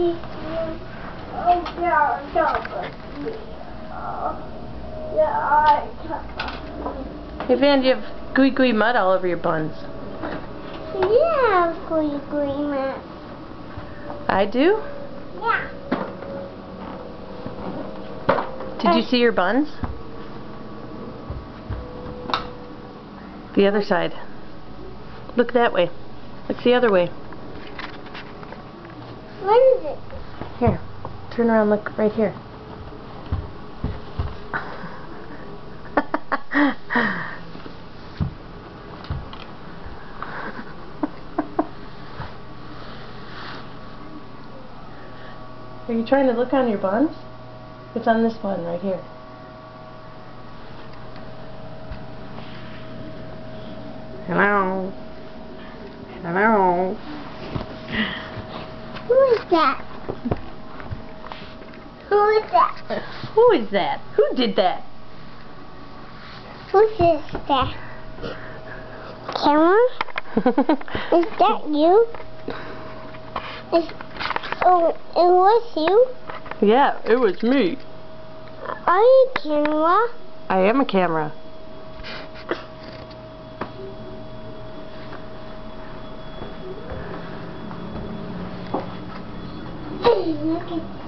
Hey Van, you have gooey gooey mud all over your buns. Yeah, gooey gooey mud. I do? Yeah. Did you see your buns? The other side. Look that way. Look the other way. What is it? Here. Turn around, look right here. Are you trying to look on your buns? It's on this bun right here. Hello. Hello. Who is that? Who is that? Who is that? Who did that? Who is that? Camera? Is that you? Oh, it was you? Yeah, it was me. Are you a camera? I am a camera. Look at